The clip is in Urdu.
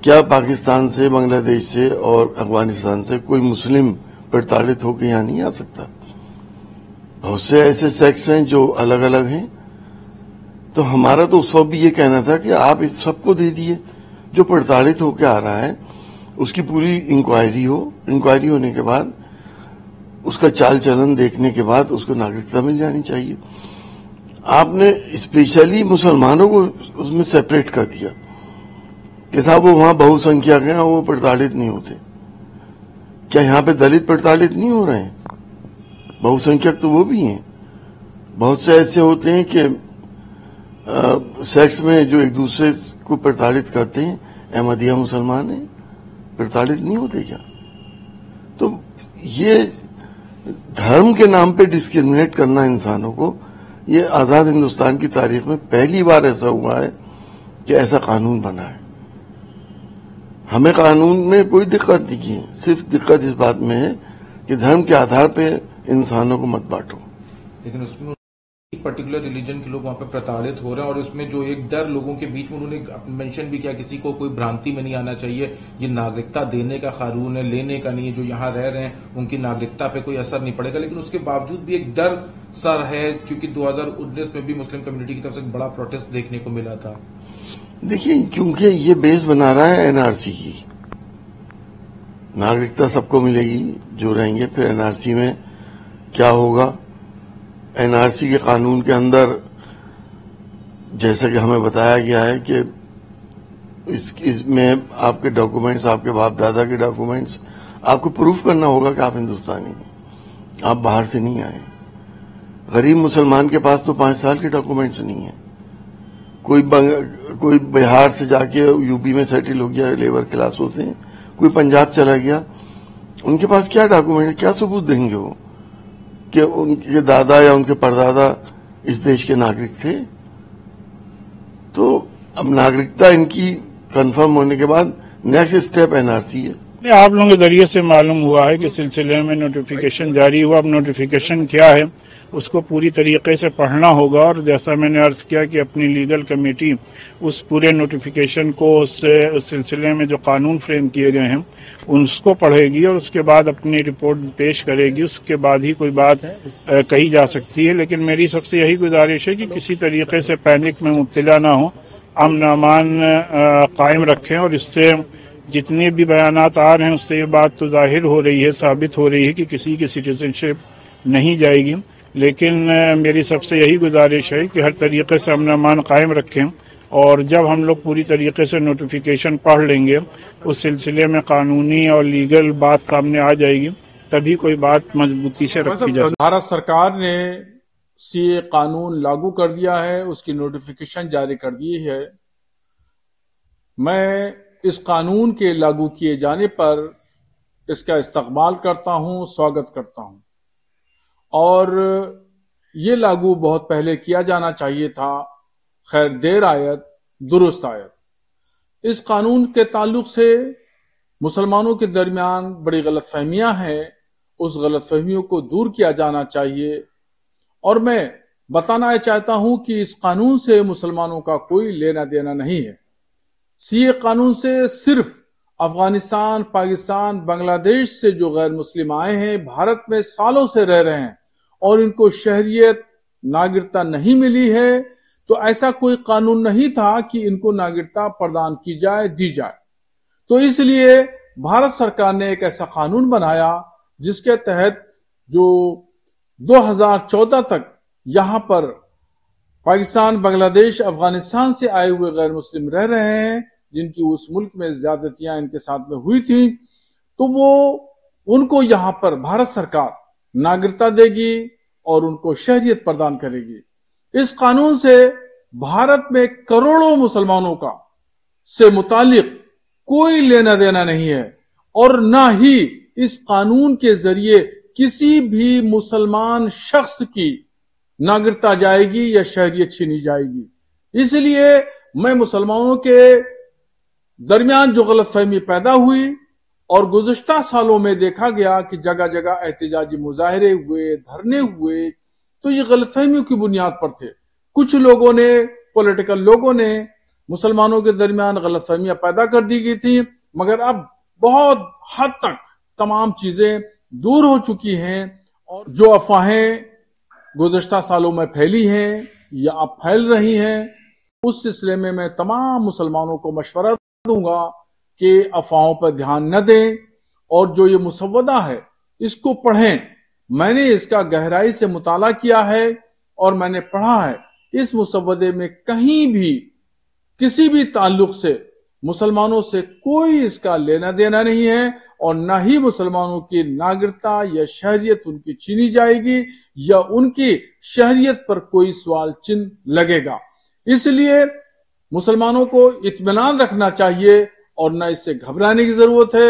کیا پاکستان سے، بنگلہ دیش سے اور افغانستان سے کوئی مسلم پرتاڑت ہو کے یہاں نہیں آ سکتا؟ بہت سے ایسے سیکٹس ہیں جو الگ الگ ہیں. تو ہمارا تو اس وقت بھی یہ کہنا تھا کہ آپ اس سب کو دے دیے. جو پرتاڑت ہو کے آ رہا ہے اس کی پوری انکوائری ہونے کے بعد اس کا چال چلن دیکھنے کے بعد اس کو ناگرکتا مل جانی چاہیے. آپ نے اسپیشلی مسلمانوں کو اس میں سیپریٹ کر دیا کہ صاحب وہ وہاں بہو سنکھیا کے ہیں وہ پرتاڑت نہیں ہوتے. کیا یہاں پہ دلت پرتاڑت نہیں ہو رہے ہیں؟ بہو سنکھیک تو وہ بھی ہیں. بہت سے ایسے ہوتے ہیں کہ سیکس میں جو ایک دوسرے کو پرتاڑت کرتے ہیں. احمدیہ مسلمان ہیں، پرتاڑت نہیں ہوتے کیا؟ تو یہ دھرم کے نام پہ ڈسکریمنیٹ کرنا انسانوں کو، یہ آزاد ہندوستان کی تاریخ میں پہلی بار ایسا ہوا ہے کہ ایسا قانون بنا ہے. ہمیں قانون میں کوئی دقت نہیں کی ہے، صرف دقت اس بات میں ہے کہ دھرم کے آدھار پہ انسانوں کو مت بانٹو. لیکن اس میں ایک پرٹیکولر ریلیجن کے لوگ وہاں پہ پرتاڑت ہو رہے ہیں، اور اس میں جو ایک ڈر لوگوں کے بیچ میں، انہوں نے مینشن بھی کیا کسی کو کوئی بھرانتی میں نہیں آنا چاہیے، یہ ناگرکتا دینے کا قانون ہے، لینے کا نہیں ہے. جو یہاں رہ رہے ہیں ان کی ناگرکتا پہ کوئی اثر نہیں پڑے گا. لیکن اس کے باوجود بھی ایک ڈر سر ہے، کیونکہ 2019 میں بھی مسلم کمیونٹی کی طرف سے ایک بڑا پروٹیسٹ دیکھنے کو ملا تھا. دیکھیے، کیونکہ یہ بیس بنا رہا ہے این آر سی کی. ناگرکتا سب کو ملے گی جو رہیں گے. پھر این آر سی میں کیا ہوگا؟ این آر سی کے قانون کے اندر جیسا کہ ہمیں بتایا گیا ہے کہ اس میں آپ کے ڈاکومنٹس، آپ کے باپ دادا کے ڈاکومنٹس، آپ کو پروف کرنا ہوگا کہ آپ ہندوستانی ہیں، آپ باہر سے نہیں آئے. غریب مسلمان کے پاس تو 5 سال کے ڈاکومنٹس نہیں ہیں. کوئی بہار سے جا کے یو پی میں سیٹل ہو گیا، لیبر کلاس ہوتے ہیں. کوئی پنجاب چلا گیا، ان کے پاس کیا ڈاکومنٹ، کیا ثبوت دیں گے وہ کہ ان کے دادا یا ان کے پردادا اس دیش کے ناگرک تھے؟ تو اب ناگرکتا ان کی کنفرم ہونے کے بعد next step N R C ہے. آپ لوگوں کے ذریعے سے معلوم ہوا ہے کہ سلسلے میں نوٹیفیکیشن جاری ہوا. اب نوٹیفیکیشن کیا ہے اس کو پوری طریقے سے پڑھنا ہوگا، اور جیسا میں نے عرض کیا کہ اپنی لیگل کمیٹی اس پورے نوٹیفیکیشن کو، اس سلسلے میں جو قانون فریم کیے گئے ہیں اس کو پڑھے گی، اور اس کے بعد اپنی رپورٹ پیش کرے گی. اس کے بعد ہی کوئی بات کہی جا سکتی ہے. لیکن میری سب سے یہی گزارش ہے کہ کسی طریقے سے پینک میں مبتلا نہ ہوں، امن و امان قائم رکھیں. اور اس سے جتنے بھی بیانات آ رہے ہیں اس سے یہ بات تو ظاہر ہو رہی ہے، ثابت ہو رہی ہے کہ کسی کی سٹیزن شپ نہیں جائے گی. لیکن میری سب سے یہی گزارش ہے کہ ہر طریقے سے امن و امان قائم رکھیں، اور جب ہم لوگ پوری طریقے سے نوٹیفیکیشن پڑھ لیں گے، اس سلسلے میں قانونی اور لیگل بات سامنے آ جائے گی، تبھی کوئی بات مضبوطی سے رکھی جائے. بھارت سرکار نے سی اے قانون لاگو کر دیا ہے، اس کی نوٹیفیکیشن جاری کر دی ہے. میں اس قانون کے لاگو کیے جانے پر اس کا استقبال کرتا ہوں، سواگت کرتا ہوں. اور یہ لاگو بہت پہلے کیا جانا چاہیے تھا. خیر دیر آیت درست آیت. اس قانون کے تعلق سے مسلمانوں کے درمیان بڑی غلط فہمیاں ہیں، اس غلط فہمیوں کو دور کیا جانا چاہیے. اور میں بتانا چاہتا ہوں کہ اس قانون سے مسلمانوں کا کوئی لینا دینا نہیں ہے. سی اے قانون سے صرف افغانستان، پاکستان، بنگلہ دیش سے جو غیر مسلم آئے ہیں، بھارت میں سالوں سے رہ رہے ہیں اور ان کو شہریت، ناگرکتا نہیں ملی ہے، تو ایسا کوئی قانون نہیں تھا کہ ان کو ناگرکتا پردان کی جائے، دی جائے. تو اس لیے بھارت سرکار نے ایک ایسا قانون بنایا جس کے تحت جو 2014 تک یہاں پر پاکستان، بنگلہ دیش، افغانستان سے آئے ہوئے غیر مسلم رہ رہے ہیں، جن کی اس ملک میں زیادتیاں ان کے ساتھ میں ہوئی تھیں، تو وہ ان کو یہاں پر بھارت سرکار ناگرکتا دے گی اور ان کو شہریت پردان کرے گی. اس قانون سے بھارت میں کروڑوں مسلمانوں کا سے متعلق کوئی لینا دینا نہیں ہے، اور نہ ہی اس قانون کے ذریعے کسی بھی مسلمان شخص کی ناگرکتا جائے گی یا شہریت چھینی جائے گی. اس لیے میں مسلمانوں کے درمیان جو غلط فہمی پیدا ہوئی اور گزشتہ سالوں میں دیکھا گیا کہ جگہ جگہ احتجاجی مظاہرے ہوئے، دھرنے ہوئے، تو یہ غلط فہمیوں کی بنیاد پر تھے. کچھ لوگوں نے، پولیٹیکل لوگوں نے مسلمانوں کے درمیان غلط فہمیاں پیدا کر دی گئی تھی، مگر اب بہت حد تک تمام چیزیں دور ہو چکی ہیں، اور جو افواہیں گزشتہ سالوں میں پھیلی ہیں یا اب پھیل رہی ہیں، اس سلسلے میں میں تمام مسلمانوں کو مشورہ دوں گا کہ افواہوں پر دھیان نہ دیں، اور جو یہ مسودہ ہے اس کو پڑھیں۔ میں نے اس کا گہرائی سے مطالعہ کیا ہے اور میں نے پڑھا ہے، اس مسودے میں کہیں بھی کسی بھی تعلق سے مسلمانوں سے کوئی اس کا لینا دینا نہیں ہے، اور نہ ہی مسلمانوں کی ناگرکتا یا شہریت ان کی چھینی جائے گی یا ان کی شہریت پر کوئی سوال چن لگے گا۔ اس لیے مسلمانوں کو اطمینان رکھنا چاہیے اور نہ اس سے گھبرانے کی ضرورت ہے۔